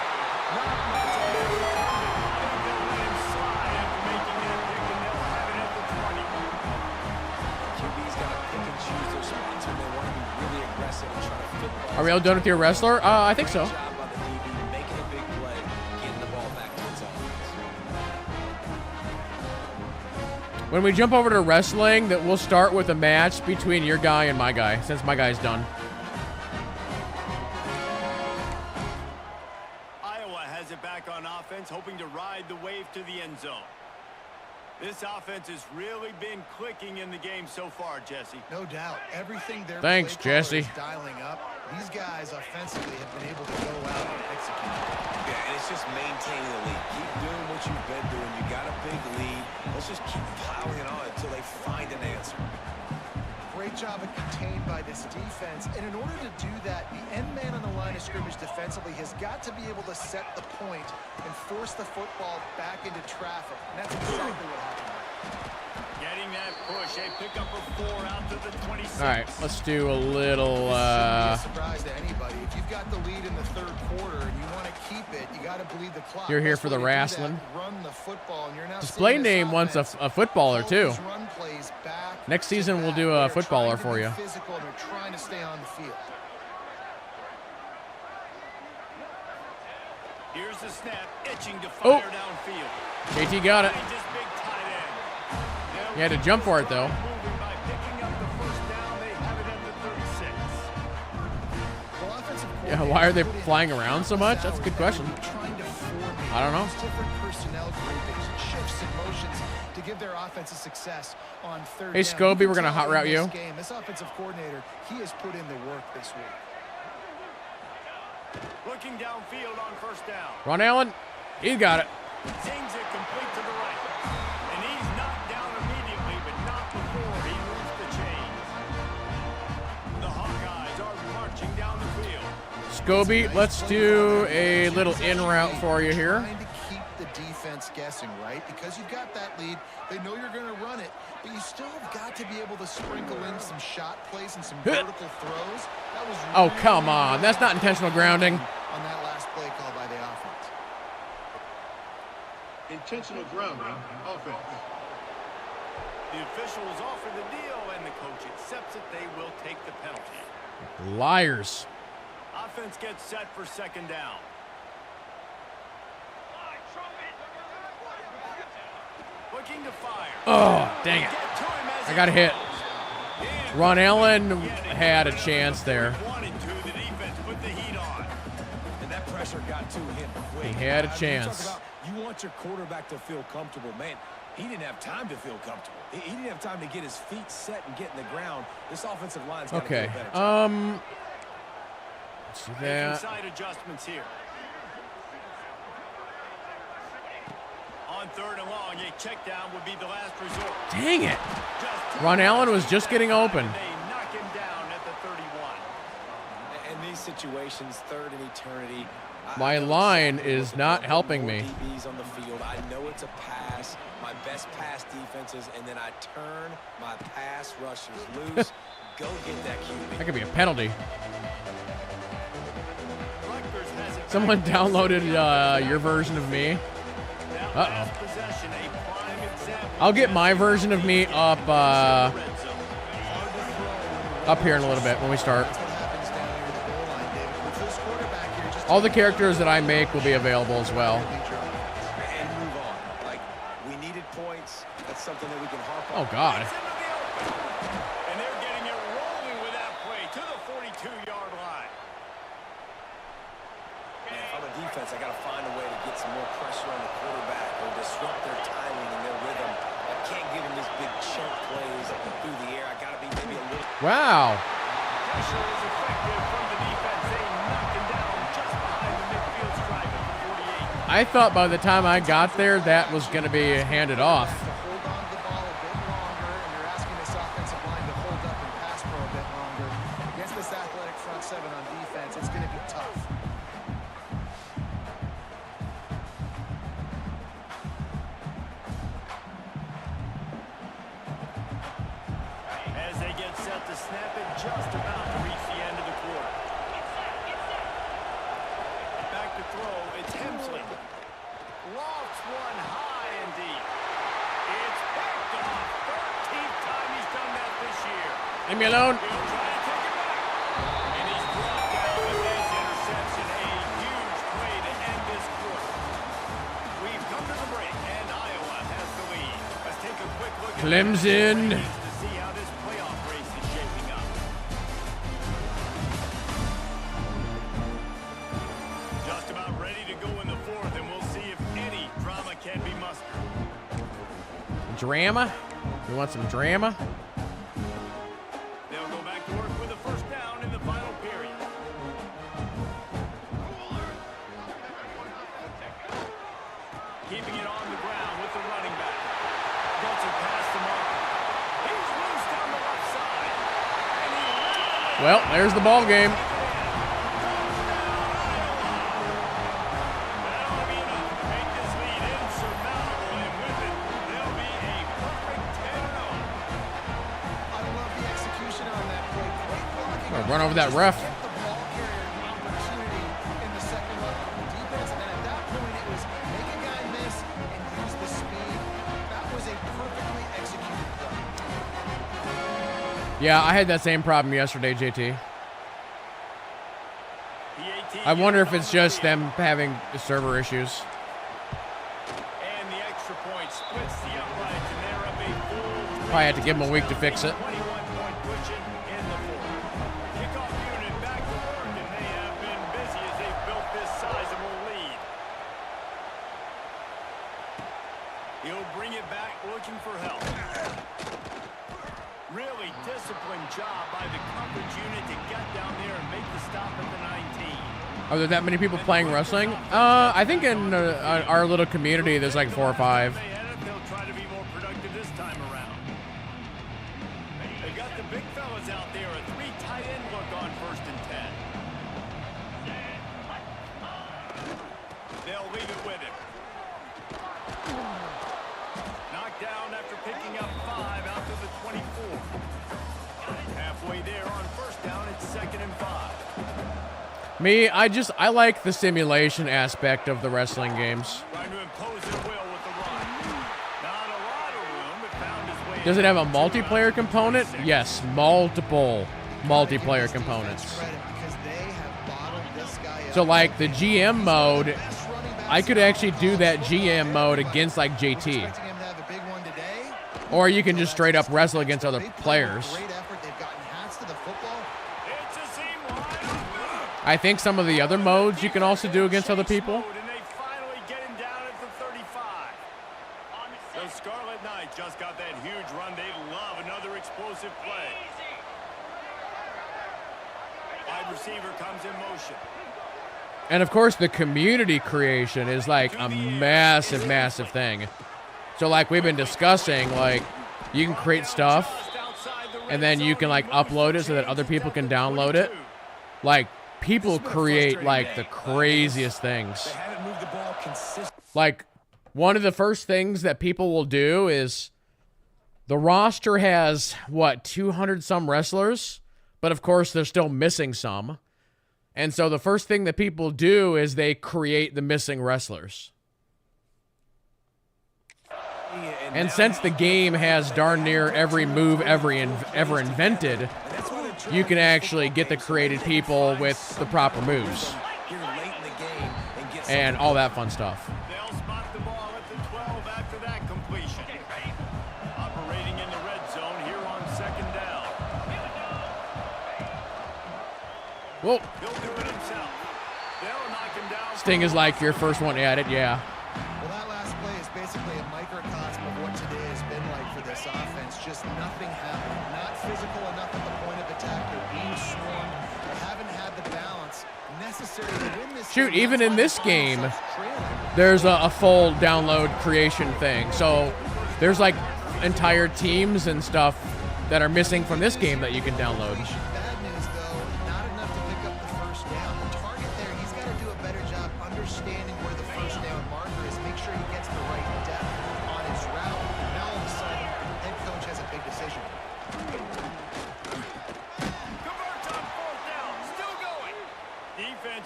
Are we all done with your wrestler? I think so. When we jump over to wrestling, that we'll start with a match between your guy and my guy, since my guy's done. Iowa has it back on offense, hoping to ride the wave to the end zone. This offense has really been clicking in the game so far, Jesse. No doubt. Everything they're Thanks, Jesse. Dialing up. These guys offensively have been able to go out and execute. Yeah, and it's just maintaining the lead. Keep doing what you've been doing. You got a big lead. Let's just keep piling it on until they find an answer. Great job of contained by this defense. And in order to do that, the end man on the line of scrimmage defensively has got to be able to set the point and force the football back into traffic. And that's exactly what happened. Getting that push, a pickup of 4 out to the 26. All right, let's do a little. This shouldn't be a surprise to anybody. If you've got the lead in the third quarter and you want to keep it, you got to bleed the clock. You're here Best for way the to do wrestling. that, run the football, and you're now Display seeing this name wants a offense footballer call too. these run plays back Next to season we'll back. do a They're footballer trying to for be you. Physical, and they're trying to stay on the field. Here's the snap, itching to Oh. fire downfield. JT got it. Finds his big tight end. He had to jump for it though. Moving by picking up the first down, they have it at the 36. Well, offensive Yeah, why are they coordinators put in flying around so much? That's a good question. Trying to form I don't know. different personnel groupings, shifts and motions to give their offense a success on third Hey, down. Scobie, You we're can gonna tell hot route in you. this game, this offensive coordinator, he has put in the work this week. Looking downfield on first down. Ron Allen, he got it. Sings it complete to the right. And he's knocked down immediately, but not before he moves the chains. The Hawkeyes are marching down the field. Scobie, let's do a little in route for you here. Trying to keep the defense guessing, right? Because you've got that lead. They know you're going to run it, but you still have got to be able to sprinkle in some shot plays and some vertical throws. That was Oh, really, come on. That's not intentional grounding. on that last play call by the offense. Intentional grounding, offense. The officials offer the deal, and the coach accepts it. They will take the penalty. Liars. Offense gets set for second down. Looking to fire. Oh, dang it. Get to him as I he got a hit. throws. Ron Allen had a chance there. Wanted to, the defense put the heat on. And that pressure got to him quick. He had a You talk chance. about, you want your quarterback to feel comfortable. Man, he didn't have time to feel comfortable. He didn't have time to get his feet set and get in the ground. This offensive line's got to do Okay. a better job. Let's do Making that. side adjustments here. On third and long, a check down would be the last resort. Dang it. Just Ron Allen was just getting open. They knock him down at the 31. In these situations, third and eternity. My I know line exactly is what not the helping more me. DBs on the field. I know it's a pass. My best pass defenses, and then I turn my pass rushers loose. Go get that QB. That could be a penalty. Rutgers has it Someone back. downloaded your version of me. That Uh-oh. last possession, a prime example. I'll get my version of me up Red zone. up here in a little bit when we start. That's what happens down here at the goal line, David. With this quarterback here, just All the characters that I make will be available as well. And move on. Like, we needed points. That's something that we can harp on. Oh, God. It's into the open. And they're getting it rolling with that play to the 42-yard line. Man, if I'm a defense, I got to find a way to get some more pressure on the quarterback or disrupt their timing and their rhythm. I can't give them these big chunk plays through the air. I got to be maybe a little... Wow. Pressure is effective from the defense. They knock him down just behind the midfield stripe at the 48. I thought by the time I got there, that was going to be handed off. To hold on to the ball a bit longer, and you're asking this offensive line to hold up and pass pro a bit longer. Against this athletic front seven on defense, it's going to be tough. about to snap it, just about to reach the end of the quarter. Back to throw, it's Hemsley. Lofts one high and deep. It's picked off. 13th time he's done that this year. Leave me alone. He'll try to take it back. And he's brought down with his interception. A huge play to end this quarter. We've come to the break, and Iowa has the lead. Let's take a quick look at Clemson. to see how this playoff race is shaping up. Just about ready to go in the fourth, and we'll see if any drama can be mustered. Drama? We want some drama? They'll go back to work with a first down in the final period. Keeping it on the ground with the running back. Gets it past the marker. He's loose down the left side. And he literally Well, there's the ball game. that ought to be enough to make this lead insurmountable, and with it, they'll be a perfect 10-0. I love the execution on that play. Great blocking. Oh, run over that ref. Get the ball carrier an opportunity in the second level of the defense, and at that point it was make a guy miss and use the speed. That was a perfectly executed play. Yeah, I had that same problem yesterday, JT. The 18 I wonder if it's just them having server issues. And the extra point splits the uprights, and they're up a full Probably had to give them a week to fix it. 21-point cushion in the fourth. Kickoff unit back to work, and they have been busy as they've built this sizable lead. He'll bring it back looking for help. Really disciplined job by the coverage unit to get down there and make the stop at the 19. Are there that many people playing wrestling? I think in our little community there's like 4 or 5. They'll try to be more productive this time around. They've got the big fellas out there. A 3 tight end look on 1st and 10. They'll leave it with him. Knocked down after picking up 5 out to the 24. Halfway there on 1st down, it's 2nd and 5. Me, I like the simulation aspect of the wrestling games. Trying to impose their will with the run. Not a lot of room, but found his way. Does it have a multiplayer component? Yes, multiple multiplayer components. So like the GM mode, I could actually do that GM mode against like JT. Or you can just straight up wrestle against other players. I think some of the other modes you can also do against other people. And they finally get him down at the 35. The Scarlet Knights just got that huge run. They love another explosive play. Wide receiver comes in motion. And of course the community creation is like a massive, massive thing. So like we've been discussing, like you can create stuff and then you can like upload it so that other people can download it. Like people create like the craziest things. Like one of the first things that people will do is the roster has what, 200 some wrestlers, but of course they're still missing some. And so the first thing that people do is they create the missing wrestlers. And since the game has darn near every move ever invented, you can actually get the created people with the proper moves and all that fun stuff. They'll spot the ball at the 12 after that completion. Operating in the red zone here on 2nd down. Well, He'll do it himself. They'll knock him down. Sting is like your first one at it, yeah. Well, that last play is basically a microcosm of what today has been like for this offense. Just nothing happening. Not physical enough at the point of attack. They're being swarmed. They haven't had the balance necessary to win this Shoot, game. even in this That's why they game, find themselves trailing. there's a full download creation thing. So there's like entire teams and stuff that are missing from this game that you can download. Bad news, though, not enough to pick up the first down. The target there, he's got to do a better job understanding where the first down marker is. Make sure he gets the right depth on his route. Now all of a sudden, head coach has a big decision.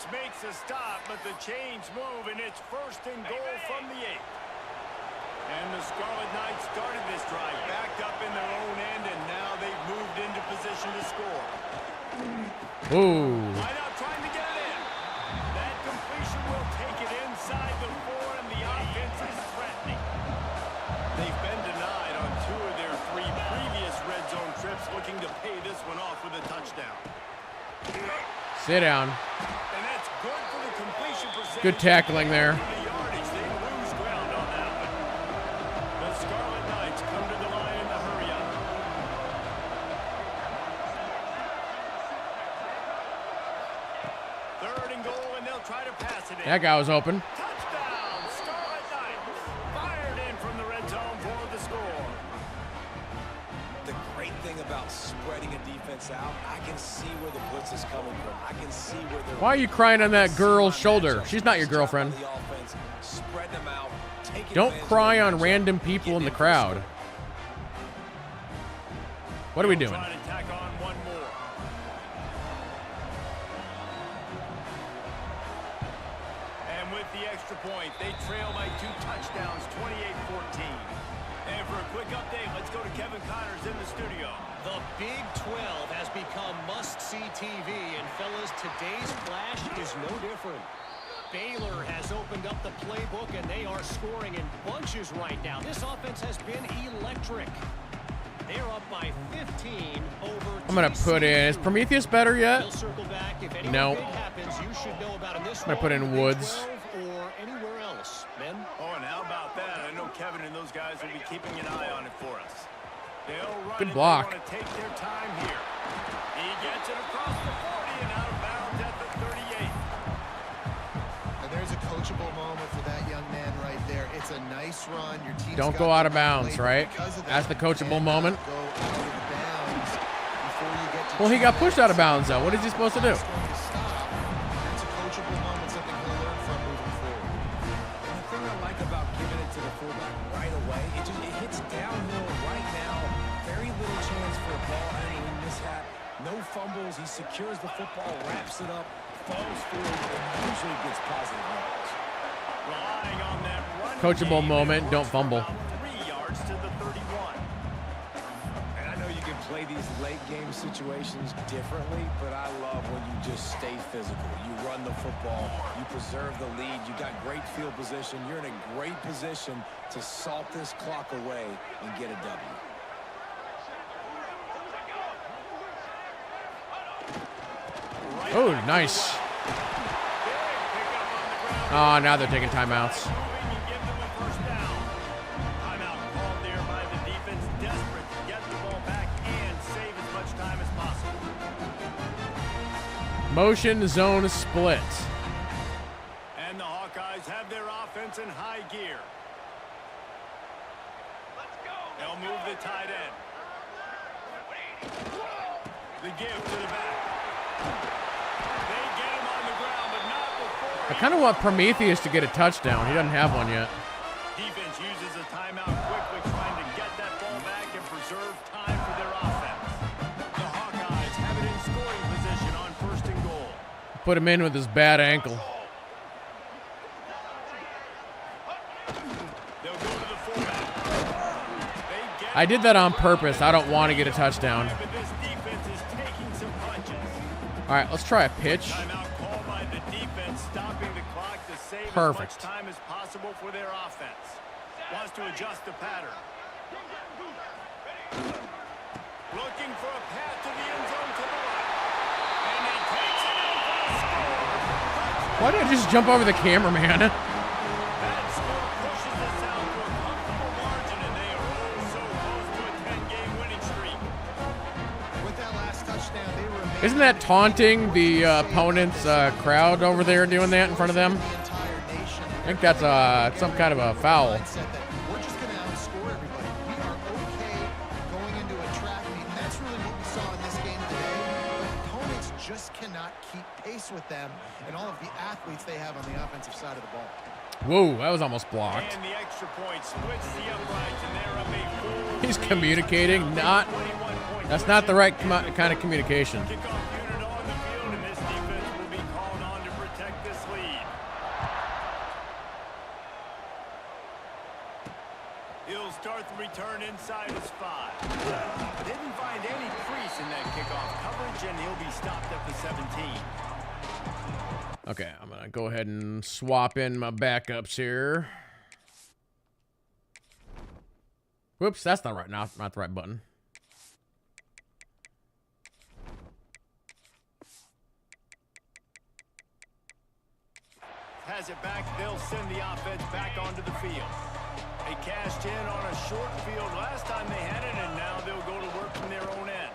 defense makes a stop, but the chains move, and it's 1st and goal from the 8. And the Scarlet Knights started this drive, backed up in their own end, and now they've moved into position to score. Ooh. Why not trying to get it in? That completion will take it inside the 4, and the offense is threatening. They've been denied on 2 of their 3 previous red zone trips, looking to pay this one off with a touchdown. Sit down. And that's good for the completion percentage. Good tackling there. The yardage, they lose ground on that one. The Scarlet Knights come to the line in the hurry up. Third and goal, and they'll try to pass it in. That guy was open. Touchdown, Scarlet Knights. Fired in from the red zone for the score. The great thing about spreading a defense out, I can see where the blitz is coming from. I can see where they're... Why are you crying on that girl's shoulder? She's not your girlfriend. Spread them out. Don't cry on random people in the crowd. What are we doing? Try to tack on one more. And with the extra point, they trail by 2 touchdowns, 28-14. And for a quick update, let's go to Kevin Connors in the studio. The Big 12 has become must-see TV, and fellas, today's clash is no different. Baylor has opened up the playbook, and they are scoring in bunches right now. This offense has been electric. They're up by 15 over I'm going to put in. Is Prometheus better yet? They'll circle back. If anything No. big happens, you should know about in this I'm going to put in Woods. or anywhere else. Ben? Oh, and how about that? I know Kevin and those guys will be keeping an eye on it for us. They'll run Good it. block. They want to take their time here. He gets it across the 40 and out of bounds at the 38. And there's a coachable moment for that young man right there. It's a nice run. Your team's Don't got go out to of bounds, play right? because of That's that. the coachable You moment. cannot go out of bounds before you get to Well, he got two pushed out of minutes. bounds, though. What is he supposed to do? It's going to stop. That's a coachable moment, something he'll learn from moving forward. And the thing I like about giving it to the fullback right away, it hits downhill right now. Very little chance for a ball handling mishap. No fumbles. He secures the football, wraps it up, falls forward, and usually gets positive yards. Relying on that run Coachable game, moment, it don't works for fumble. about 3 yards to the 31. And I know you can play these late game situations differently, but I love when you just stay physical. You run the football, you preserve the lead, you got great field position, you're in a great position to salt this clock away and get a W. Oh, nice. Oh, now they're taking timeouts. Moving and give them a first down. Timeout called there by the defense, desperate to get the ball back and save as much time as possible. Motion zone split. And the Hawkeyes have their offense in high gear. They'll move the tight end. The give to the back. They get him on the ground, but not before. I kind of want Prometheus to get a touchdown. He doesn't have one yet. Defense uses a timeout quickly, trying to get that ball back and preserve time for their offense. The Hawkeyes have it in scoring position on 1st and goal. Put him in with his bad ankle. They'll go to the fullback. They get I did that on purpose. I don't want to get a touchdown. but this defense is taking some punches. All right, let's try a pitch. Timeout called by the defense, stopping the clock to save Perfect. as much time as possible for their offense. Wants to adjust the pattern. Looking for a path to the end zone to the right. And he takes it in for the score. Why did I just jump over the cameraman? That score pushes us out to a comfortable margin, and they are oh so close to a 10-game winning streak. With that last touchdown, they remain Isn't that taunting the opponent's crowd over there doing that in front of them? the entire nation. I think that's some kind of a foul. Mindset that we're just going to outscore everybody. We are okay going into a track meet, and that's really what we saw in this game today. But opponents just cannot keep pace with them and all of the athletes they have on the offensive side of the ball. Whoa, that was almost blocked. And the extra point splits the uprights, and they're up a full He's three. communicating, not. 21 points. That's not the right kind of communication. Kickoff unit on the field, and this defense will be called on to protect return inside his 5. Didn't find any crease in that kickoff coverage, and he'll be stopped at the 17. Okay, I'm gonna go ahead and swap in my backups here. Whoops, that's not right. Not the right button. Has it back, they'll send the offense back onto the field. They cashed in on a short field last time they had it, and now they'll go to work from their own end.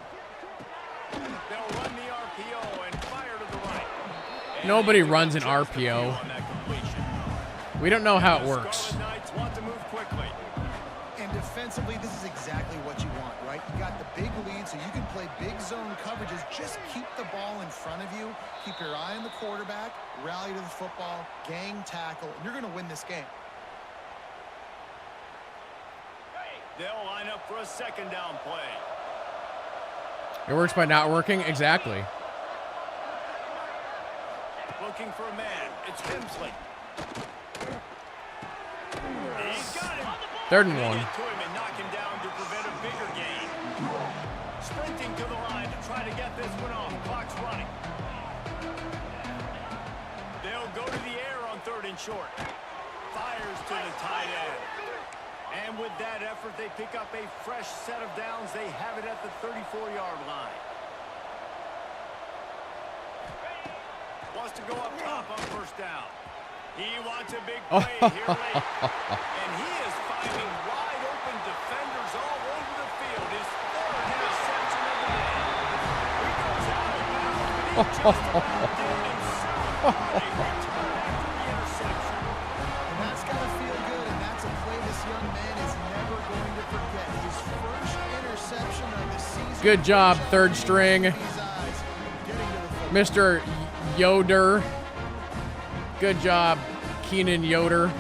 They'll run the RPO and fire to the right. And nobody runs an RPO. We don't know how it works. Knights want to move quickly. And defensively, this is exactly what you want, right? You got the big lead, so you can play big zone coverages. Just keep the ball in front of you. Keep your eye on the quarterback. Rally to the football. Gang tackle. And you're going to win this game. They'll line up for a second down play. It works by not working? Exactly. Looking for a man. It's Hemsley. He's got him. 3rd and 1. Get to him and knock him down to prevent a bigger gain. Sprinting to the line to try to get this one off. Clock's running. They'll go to the air on 3rd and short. Fires to the tight end. And with that effort, they pick up a fresh set of downs. They have it at the 34-yard line. Wants to go up top on 1st down. He wants a big play here late. And he is finding wide open defenders all over the field. His 3rd interception of the day. He goes out of bounds, but he just about did himself. A return after the interception. And that's got to feel good, and that's a play this young man is never going to forget. His first interception of the season. Good job, 3rd string. Mr. Yoder. Good job, Keenan Yoder.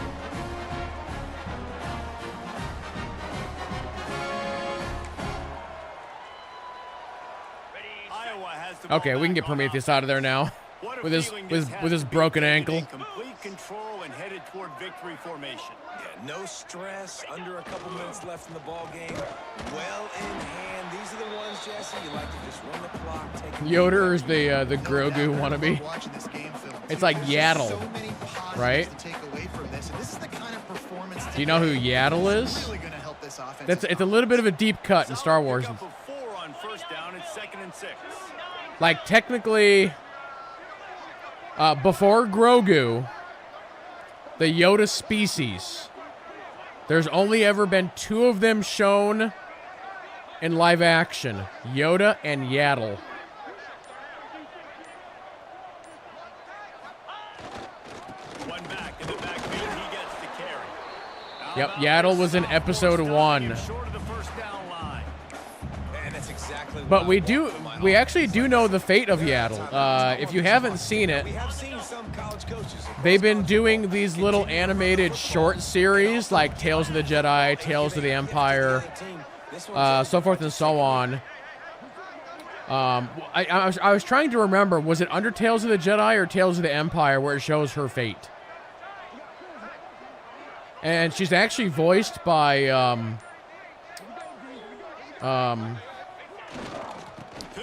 Iowa has the Okay, ball we can back get on Prometheus out of there now. What a With his feeling with this with has his to be broken played ankle. in complete control and headed toward victory formation. Yeah, no stress. Under a couple minutes left in the ball game. Well in hand. These are the ones, Jesse, you like to just run the clock. Take Yoder is the Grogu wannabe. It's like Yaddle, right? Do you know who Yaddle is? It's a little bit of a deep cut in Star Wars. Pick up a 4 on 1st down. It's 2nd and 6. Like technically, before Grogu, the Yoda species, there's only ever been 2 of them shown in live action: Yoda and Yaddle. One back in the backfield. He gets to carry. Yep, Yaddle was in episode 1. Short of the 1st down line. And that's exactly what But I we want do, from my we offense. actually do know the fate of Yaddle. If you haven't seen it, We have seen some college coaches. they've been doing these little animated short series like Tales of the Jedi, Tales of the Empire, so forth and so on. I was trying to remember, was it under Tales of the Jedi or Tales of the Empire where it shows her fate? And she's actually voiced by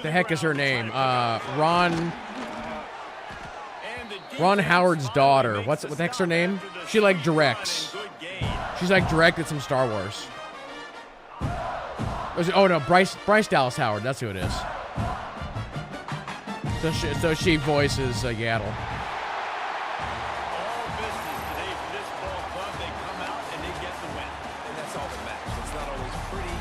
the heck is her name? Ron Howard's daughter. What the heck's her name? She like directs. She's like directed some Star Wars. Oh no, Bryce Dallas Howard. That's who it is. So she voices Yaddle. All business today for this ball club. They come out and they get the win. And that's all that matters. It's not always pretty.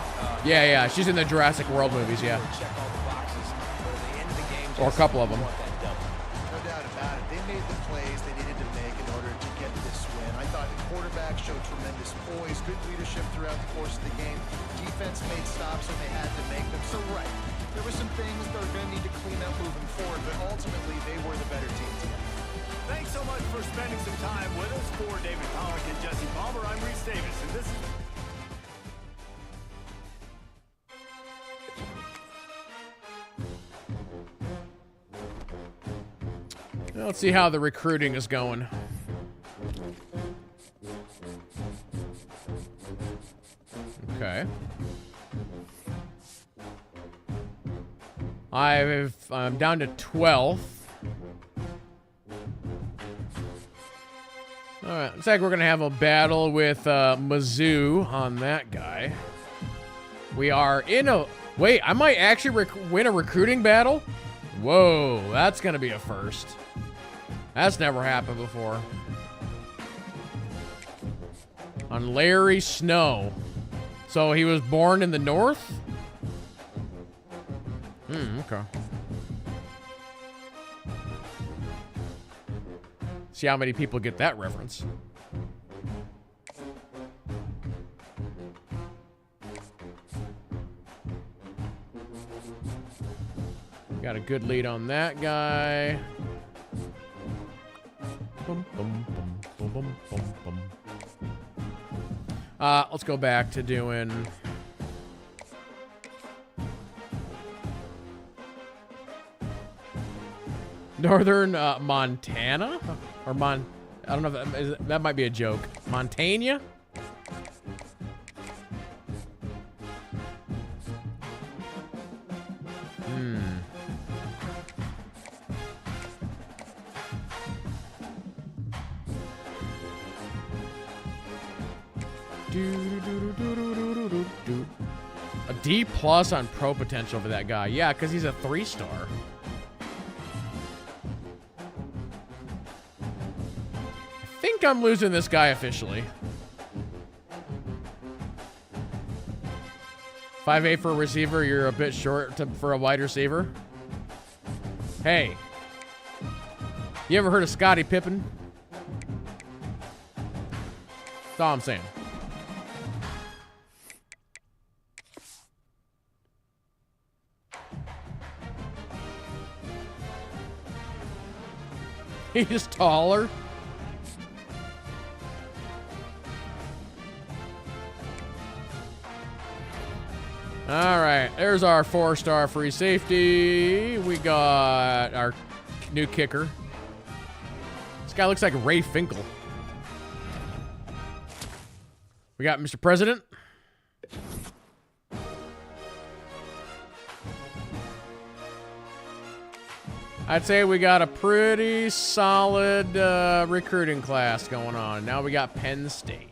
Yeah, she's in the Jurassic World movies. Yeah, Check all the boxes. But at the end of the game, or a couple of them. No doubt about it. They made the plays they needed to make in order to get this win. I thought the quarterback showed tremendous poise, good leadership throughout the course of the game. Defense made stops when they had to make them. So, right, there were some things they're going to need to clean up moving forward, but ultimately they were the better team today. Thanks so much for spending some time with us. For David Pollock and Jesse Palmer, I'm Reese Davis, and this is... Let's see how the recruiting is going. Okay. Okay. I'm down to 12th. Alright, looks like we're gonna have a battle with Mizzou on that guy. We are in a... Wait, I might actually win a recruiting battle? Whoa, that's gonna be a first. That's never happened before. On Larry Snow. So he was born in the north? Okay. See how many people get that reference. Got a good lead on that guy. Bum, bum, bum, bum, bum, bum, bum. Let's go back to doing... Northern Montana? Or I don't know if that might be a joke. Montana? A D+ on pro potential for that guy. Yeah, because he's a 3-star. I think I'm losing this guy officially. 5'8" for a receiver. You're a bit short for a wide receiver. Hey. You ever heard of Scottie Pippen? That's all I'm saying. He's taller. All right, there's our 4-star free safety. We got our new kicker. This guy looks like Ray Finkel. We got Mr. President. I'd say we got a pretty solid recruiting class going on. Now we got Penn State.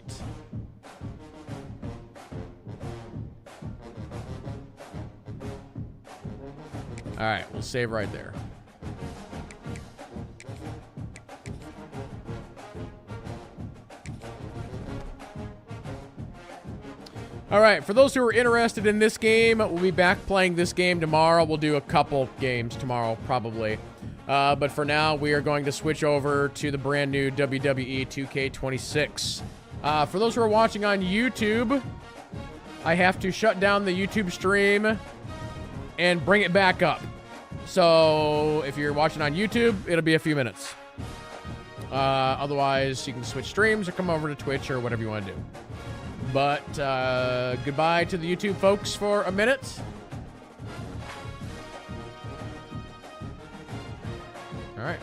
All right, we'll save right there. All right, for those who are interested in this game, we'll be back playing this game tomorrow. We'll do a couple games tomorrow, probably. But for now, we are going to switch over to the brand new WWE 2K26. For those who are watching on YouTube, I have to shut down the YouTube stream and bring it back up. So if you're watching on YouTube, it'll be a few minutes. Otherwise, you can switch streams or come over to Twitch or whatever you want to do. But goodbye to the YouTube folks for a minute. All right.